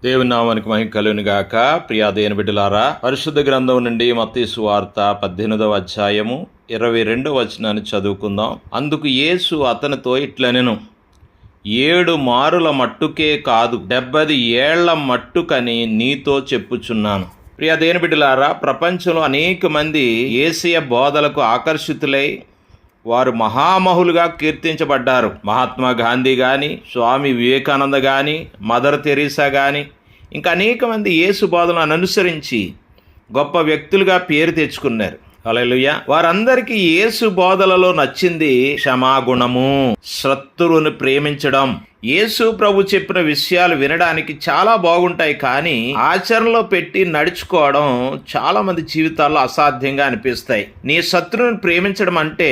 దేవుని నామానికి మహిమ కలుగును గాక. ప్రియా దేవుని బిడ్డలారా, పరిశుద్ధ గ్రంథం నుండి మత్తయి సువార్త 18వ అధ్యాయము 22వ వచనాన్ని చదువుకుందాం. అందుకు యేసు అతనితో ఇట్లనెను, 7 మారుల మట్టుకే కాదు 70 ఏళ్ల మట్టుకని నీతో చెప్పుచున్నాను. ప్రియా దేవుని బిడ్డలారా, ప్రపంచంలో అనేక మంది యేసయ్య బోధలకు ఆకర్షితులై వారు మహామహులుగా కీర్తించబడ్డారు. మహాత్మా గాంధీ కానీ, స్వామి వివేకానంద కానీ, మదర్ తెరీసా కానీ, ఇంకా అనేక మంది యేసు బోధనలను అనుసరించి గొప్ప వ్యక్తులుగా పేరు తెచ్చుకున్నారు. హల్లెలూయా. వారందరికీ యేసు బోధలలో నచ్చింది క్షమాగుణము, శత్రువును ప్రేమించడం. యేసు ప్రభు చెప్పిన విషయాలు వినడానికి చాలా బాగుంటాయి, కానీ ఆచరణలో పెట్టి నడుచుకోవడం చాలా మంది జీవితాల్లో అసాధ్యంగా అనిపిస్తాయి. నీ శత్రువును ప్రేమించడం అంటే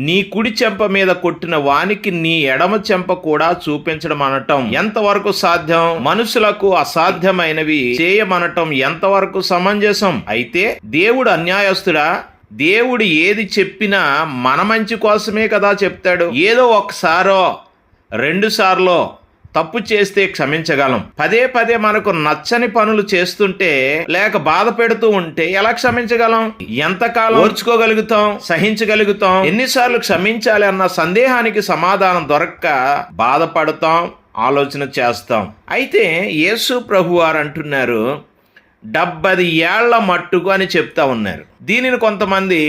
నీ కుడి చెంప మీద కొట్టిన వానికి నీ ఎడమ చెంప కూడా చూపించడం అనటం ఎంతవరకు సాధ్యం? మనుషులకు అసాధ్యమైనవి చేయమనటం ఎంతవరకు సమంజసం? అయితే దేవుడు అన్యాయస్తుడా? దేవుడు ఏది చెప్పినా మన మంచి కోసమే కదా చెప్తాడు. ఏదో ఒకసారో 2 సార్లో తప్పు చేస్తే క్షమించగలం. పదే పదే మనకు నచ్చని పనులు చేస్తుంటే లేక బాధ పెడుతూ ఉంటే ఎలా క్షమించగలం? ఎంతకాలం ఓర్చుకోగలుగుతాం, సహించగలుగుతాం? ఎన్నిసార్లు క్షమించాలి అన్న సందేహానికి సమాధానం దొరక్క బాధపడతాం, ఆలోచన చేస్తాం. అయితే యేసు ప్రభు వారు అంటున్నారు 70 ఏళ్ల మట్టుకు అని చెప్తా ఉన్నారు. దీనిని కొంతమంది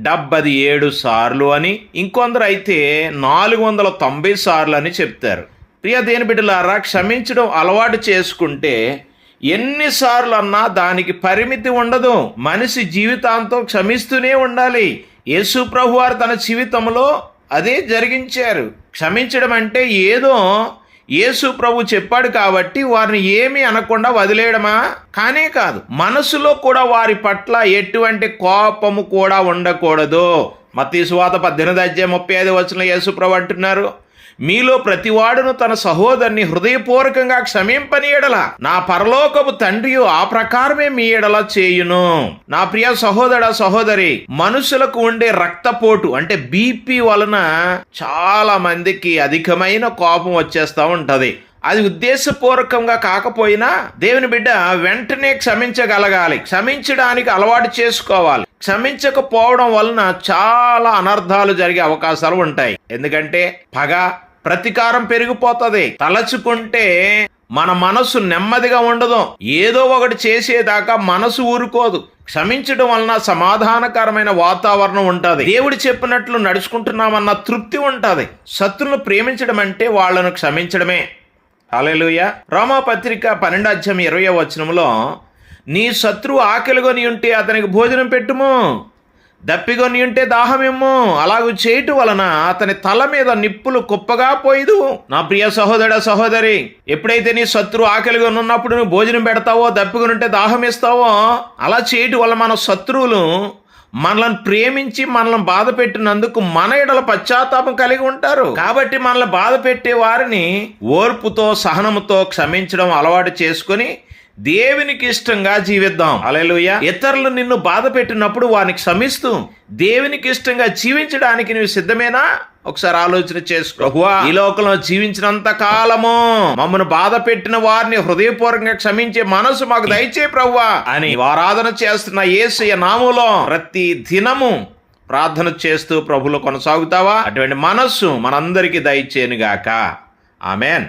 77 సార్లు అని, ఇంకొందరు అయితే 490 సార్లు అని చెప్తారు. ప్రియ దేని బిడ్డలారా, క్షమించడం అలవాటు చేసుకుంటే ఎన్నిసార్లు అన్నా దానికి పరిమితి ఉండదు. మనిషి జీవితాంతం క్షమిస్తూనే ఉండాలి. యేసు ప్రభు వారు తన జీవితంలో అదే జరిగించారు. క్షమించడం అంటే ఏదో యేసు ప్రభు చెప్పాడు కాబట్టి వారిని ఏమీ అనకుండా వదిలేయడమా? కానే కాదు. మనసులో కూడా వారి పట్ల ఎటువంటి కోపము కూడా ఉండకూడదు. మత్తయి సువార్త 18:35 వచనంలో యేసు ప్రభు అంటున్నారు, మీలో ప్రతివాడును తన సహోదరుని హృదయపూర్వకంగా క్షమింపని ఎడల నా పరలోకపు తండ్రి ఆ ప్రకారమే మీ ఎడల చేయును. నా ప్రియ సహోదర సహోదరి, మనుషులకు ఉండే రక్తపోటు అంటే బీపీ వలన చాలా మందికి అధికమైన కోపం వచ్చేస్తూ ఉంటది. అది ఉద్దేశపూర్వకంగా కాకపోయినా దేవుని బిడ్డ వెంటనే క్షమించగలగాలి. క్షమించడానికి అలవాటు చేసుకోవాలి. క్షమించకపోవడం వలన చాలా అనర్థాలు జరిగే అవకాశాలు ఉంటాయి. ఎందుకంటే పగ, ప్రతీకారం పెరిగిపోతుంది. తలచుకుంటే మన మనసు నెమ్మదిగా ఉండదు. ఏదో ఒకటి చేసేదాకా మనసు ఊరుకోదు. క్షమించడం వలన సమాధానకరమైన వాతావరణం ఉంటుంది. దేవుడు చెప్పినట్లు నడుచుకుంటున్నామన్న తృప్తి ఉంటుంది. శత్రువును ప్రేమించడం అంటే వాళ్ళను క్షమించడమే. హల్లెలూయా. రోమాపత్రిక 12:20 వచనంలో, నీ శత్రువు ఆకలిగొని ఉంటే అతనికి భోజనం పెట్టుము, దప్పిగొని ఉంటే దాహమిమ్ము. అలాగూ చేయటం వలన అతని తల మీద నిప్పులు కుప్పగా పోయిదు. నా ప్రియ సహోదర సహోదరి, ఎప్పుడైతే నీ శత్రువు ఆకలిగొని ఉన్నప్పుడు నువ్వు భోజనం పెడతావో, దప్పిగొని ఉంటే దాహం ఇస్తావో, అలా చేయటం వల్ల మన శత్రువులు మనల్ని ప్రేమించి మనల్ని బాధ పెట్టినందుకు మన ఎడల పశ్చాత్తాపం కలిగి ఉంటారు. కాబట్టి మనల్ని బాధ పెట్టే వారిని ఓర్పుతో సహనముతో క్షమించడం అలవాటు చేసుకొని దేవునికి ఇష్టంగా జీవిద్దాం. హల్లెలూయా. ఇతరులు నిన్ను బాధ పెట్టినప్పుడు వారిని క్షమిస్తూ దేవునికి ఇష్టంగా జీవించడానికి నువ్వు సిద్ధమేనా? ఒకసారి ఆలోచన చేసుకో. ప్రభువా, ఈ లోకంలో జీవించినంత కాలము మమ్మల్ని బాధ పెట్టిన వారిని హృదయపూర్వకంగా క్షమించే మనసు మాకు దయచే ప్రభువా అని ఆరాధన చేస్తున్న యేసయ్య నామములో ప్రతి దినము ప్రార్థన చేస్తూ ప్రభువులో కొనసాగుతావా? అటువంటి మనస్సు మనందరికీ దయచేయునుగాక. ఆమేన్.